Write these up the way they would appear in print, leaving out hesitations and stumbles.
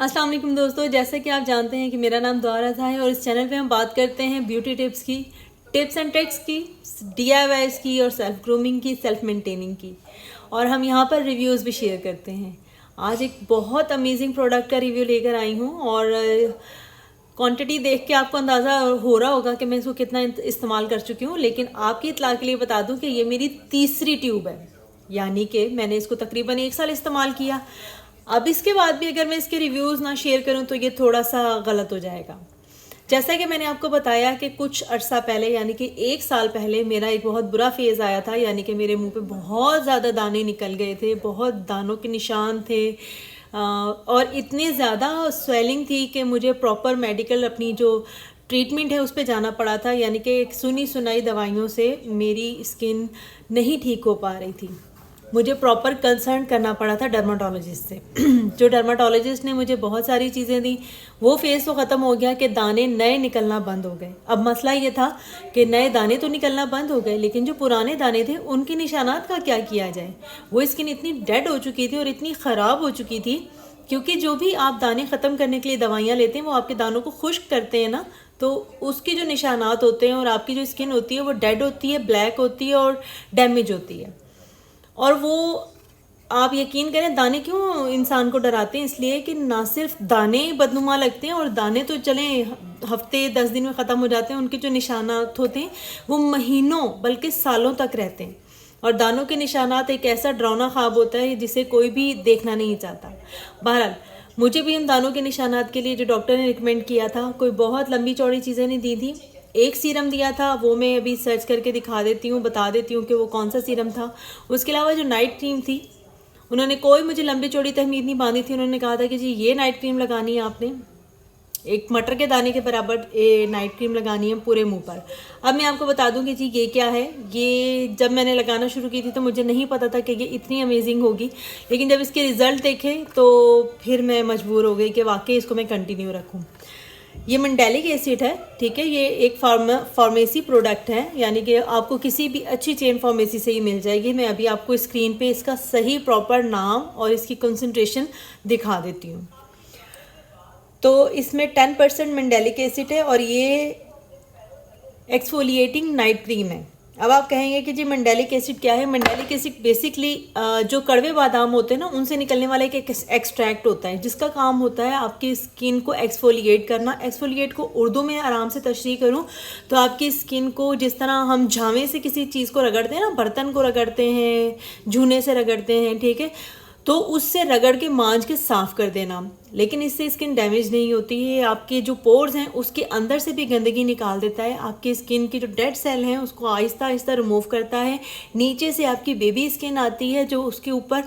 अस्सलाम वालेकुम दोस्तों, जैसे कि आप जानते हैं कि मेरा नाम दुआ रज़ा है और इस चैनल पे हम बात करते हैं ब्यूटी टिप्स की, टिप्स एंड ट्रिक्स की, DIYs की और सेल्फ ग्रूमिंग की, सेल्फ मेंटेनिंग की। और हम यहाँ पर रिव्यूज़ भी शेयर करते हैं। आज एक बहुत अमेजिंग प्रोडक्ट का रिव्यू लेकर आई हूँ और क्वांटिटी देख के आपको अंदाज़ा हो रहा होगा कि मैं इसको कितना इस्तेमाल कर चुकी हूँ, लेकिन आपकी इत्तला के लिए बता दूँ कि ये मेरी तीसरी ट्यूब है, यानी कि मैंने इसको तकरीबन 1 साल इस्तेमाल किया। अब इसके बाद भी अगर मैं इसके रिव्यूज़ ना शेयर करूं तो ये थोड़ा सा गलत हो जाएगा। जैसा कि मैंने आपको बताया कि कुछ अरसा पहले यानी कि 1 साल पहले मेरा एक बहुत बुरा फेज़ आया था, यानी कि मेरे मुंह पे बहुत ज़्यादा दाने निकल गए थे, बहुत दानों के निशान थे और इतनी ज़्यादा स्वेलिंग थी कि मुझे प्रॉपर मेडिकल अपनी जो ट्रीटमेंट है उस पर जाना पड़ा था। यानी कि सुनी सुनाई दवाइयों से मेरी स्किन नहीं ठीक हो पा रही थी, मुझे प्रॉपर कंसल्ट करना पड़ा था डर्माटोलॉजिस्ट से। जो डर्माटोलॉजिस्ट ने मुझे बहुत सारी चीज़ें दी, वो फेज़ तो ख़त्म हो गया कि दाने नए निकलना बंद हो गए। अब मसला ये था कि नए दाने तो निकलना बंद हो गए, लेकिन जो पुराने दाने थे उनके निशानात का क्या किया जाए। वो स्किन इतनी डेड हो चुकी थी और इतनी ख़राब हो चुकी थी, क्योंकि जो भी आप दाने ख़त्म करने के लिए दवाइयाँ लेते हैं वो आपके दानों को खुश्क करते हैं ना, तो उसके जो निशानात होते हैं और आपकी जो स्किन होती है वो डेड होती है, ब्लैक होती है और डैमेज होती है। और वो आप यकीन करें, दाने क्यों इंसान को डराते हैं, इसलिए कि ना सिर्फ दाने बदनुमा लगते हैं और दाने तो चलें हफ्ते 10 दिन में ख़त्म हो जाते हैं, उनके जो निशानात होते हैं वो महीनों बल्कि सालों तक रहते हैं। और दानों के निशानात एक ऐसा डरावना ख्वाब होता है जिसे कोई भी देखना नहीं चाहता। बहरहाल मुझे भी उन दानों के निशानात के लिए जो डॉक्टर ने रिकमेंड किया था, कोई बहुत लंबी चौड़ी चीज़ें नहीं दी थी। एक सीरम दिया था, वो मैं अभी सर्च करके दिखा देती हूँ, बता देती हूँ कि वो कौन सा सीरम था। उसके अलावा जो नाइट क्रीम थी, उन्होंने कोई मुझे लंबी चौड़ी तहमीद नहीं बांधी थी। उन्होंने कहा था कि जी ये नाइट क्रीम लगानी है आपने, एक मटर के दाने के बराबर नाइट क्रीम लगानी है पूरे मुंह पर। अब मैं आपको बता दूं कि जी ये क्या है। ये जब मैंने लगाना शुरू की थी तो मुझे नहीं पता था कि ये इतनी अमेजिंग होगी, लेकिन जब इसके रिज़ल्ट देखे तो फिर मैं मजबूर हो गई कि वाकई इसको मैं कंटिन्यू रखूँ। ये मंडेलिक एसिड है, ठीक है। ये एक फार्मेसी प्रोडक्ट है, यानी कि आपको किसी भी अच्छी चेन फार्मेसी से ही मिल जाएगी। मैं अभी आपको स्क्रीन पे इसका सही प्रॉपर नाम और इसकी कंसंट्रेशन दिखा देती हूँ। तो इसमें 10% मंडेलिक एसिड है और ये एक्सफोलिएटिंग नाइट क्रीम है। अब आप कहेंगे कि जी मंडेलिक एसिड क्या है। मंडेलिक एसिड बेसिकली जो कड़वे बादाम होते हैं ना, उनसे निकलने वाला एक एक्सट्रैक्ट होता है जिसका काम होता है आपकी स्किन को एक्सफोलिएट करना। एक्सफोलिएट को उर्दू में आराम से तशरीह करूं तो आपकी स्किन को, जिस तरह हम झावे से किसी चीज़ को रगड़ते हैं ना, बर्तन को रगड़ते हैं, झूने से रगड़ते हैं, ठीक है, तो उससे रगड़ के मांझ के साफ़ कर देना। लेकिन इससे स्किन डैमेज नहीं होती है। आपके जो पोर्स हैं उसके अंदर से भी गंदगी निकाल देता है। आपकी स्किन की जो डेड सेल हैं उसको आहिस्ता आहिस्ता रिमूव करता है। नीचे से आपकी बेबी स्किन आती है, जो उसके ऊपर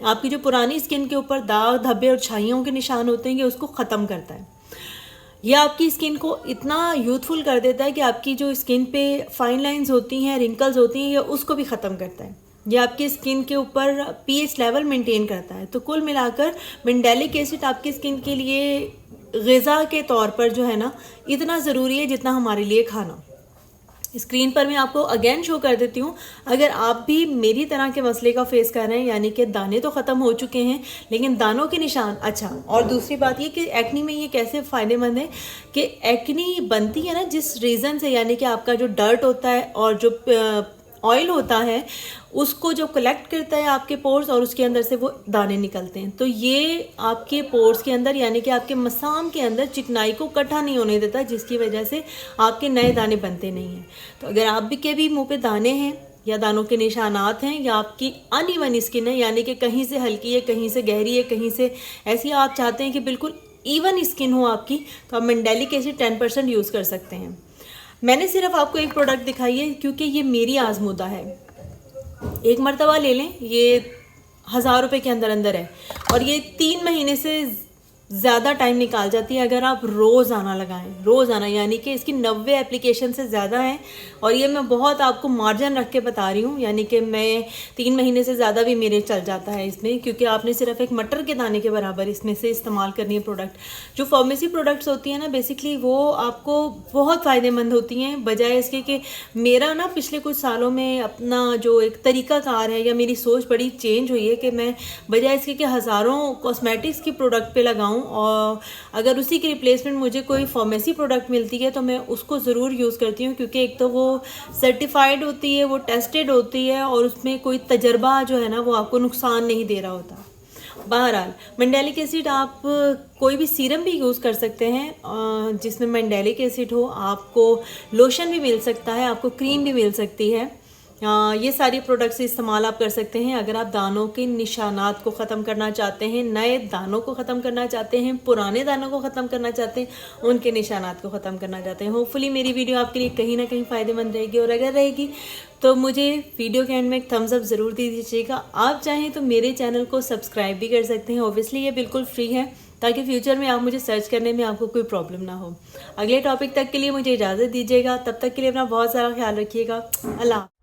आपकी जो पुरानी स्किन के ऊपर दाग धब्बे और छाइयों के निशान होते हैं, ये उसको ख़त्म करता है। यह आपकी स्किन को इतना यूथफुल कर देता है कि आपकी जो स्किन पे फाइन लाइंस होती हैं, रिंकल्स होती हैं, ये उसको भी ख़त्म करता है। ये आपकी स्किन के ऊपर pH लेवल मेंटेन करता है। तो कुल मिलाकर मंडेलिक एसिड आपकी स्किन के लिए ग़िज़ा के तौर पर जो है ना, इतना ज़रूरी है जितना हमारे लिए खाना। स्क्रीन पर मैं आपको अगेन शो कर देती हूँ। अगर आप भी मेरी तरह के मसले का फेस कर रहे हैं, यानी कि दाने तो ख़त्म हो चुके हैं लेकिन दानों के निशान, अच्छा, और दूसरी बात ये कि एक्नी में ये कैसे फ़ायदेमंद है कि एक्नी बनती है ना जिस रीज़न से, यानी कि आपका जो डर्ट होता है और जो ऑयल होता है उसको जो कलेक्ट करता है आपके पोर्स और उसके अंदर से वो दाने निकलते हैं। तो ये आपके पोर्स के अंदर, यानी कि आपके मसाम के अंदर चिकनाई को इकट्ठा नहीं होने देता, जिसकी वजह से आपके नए दाने बनते नहीं हैं। तो अगर आप भी के भी मुंह पे दाने हैं या दानों के निशानात हैं या आपकी अनइवन स्किन है, यानी कि कहीं से हल्की है, कहीं से गहरी है, कहीं से ऐसी, आप चाहते हैं कि बिल्कुल इवन स्किन हो आपकी, तो आप मंडेलिक एसिड 10% यूज़ कर सकते हैं। मैंने सिर्फ आपको एक प्रोडक्ट दिखाई है क्योंकि ये मेरी आजमूदा है। एक मरतबा ले लें, ये 1000 रुपये के अंदर अंदर है और ये 3 महीने से ज़्यादा टाइम निकाल जाती है अगर आप रोज़ाना लगाएं। रोज़ाना यानी कि इसकी 90 एप्लीकेशन से ज़्यादा है और ये मैं बहुत आपको मार्जिन रख के बता रही हूँ, यानी कि मैं 3 महीने से ज़्यादा भी मेरे चल जाता है इसमें, क्योंकि आपने सिर्फ एक मटर के दाने के बराबर इसमें से इस्तेमाल करनी है प्रोडक्ट। जो फार्मेसी प्रोडक्ट्स होती हैं ना, बेसिकली वो आपको बहुत फ़ायदेमंद होती हैं, बजाय इसके कि मेरा ना पिछले कुछ सालों में अपना जो एक तरीक़ाकार है या मेरी सोच बड़ी चेंज हुई है कि मैं बजाय इसके कि हज़ारों कॉस्मेटिक्स की प्रोडक्ट पे लगाऊँ, हूँ, और अगर उसी की रिप्लेसमेंट मुझे कोई फार्मेसी प्रोडक्ट मिलती है तो मैं उसको ज़रूर यूज़ करती हूँ, क्योंकि एक तो वो सर्टिफाइड होती है, वो टेस्टेड होती है, और उसमें कोई तजर्बा जो है ना वो आपको नुकसान नहीं दे रहा होता। बहरहाल मंडेलिक एसिड आप कोई भी सीरम भी यूज़ कर सकते हैं जिसमें मंडेलिक एसिड हो, आपको लोशन भी मिल सकता है, आपको क्रीम भी मिल सकती है। ये सारी प्रोडक्ट्स इस्तेमाल आप कर सकते हैं अगर आप दानों के निशानात को ख़त्म करना चाहते हैं, नए दानों को ख़त्म करना चाहते हैं, पुराने दानों को ख़त्म करना चाहते हैं, उनके निशानात को ख़त्म करना चाहते हैं। होपफुली मेरी वीडियो आपके लिए कहीं ना कहीं फ़ायदेमंद रहेगी, और अगर रहेगी तो मुझे वीडियो के एंड में एक थम्स अप ज़रूर दे दीजिएगा। आप चाहें तो मेरे चैनल को सब्सक्राइब भी कर सकते हैं, ऑब्वियसली ये बिल्कुल फ्री है, ताकि फ्यूचर में आप मुझे सर्च करने में आपको कोई प्रॉब्लम ना हो। अगले टॉपिक तक के लिए मुझे इजाज़त दीजिएगा, तब तक के लिए अपना बहुत सारा ख्याल रखिएगा। अल्लाह।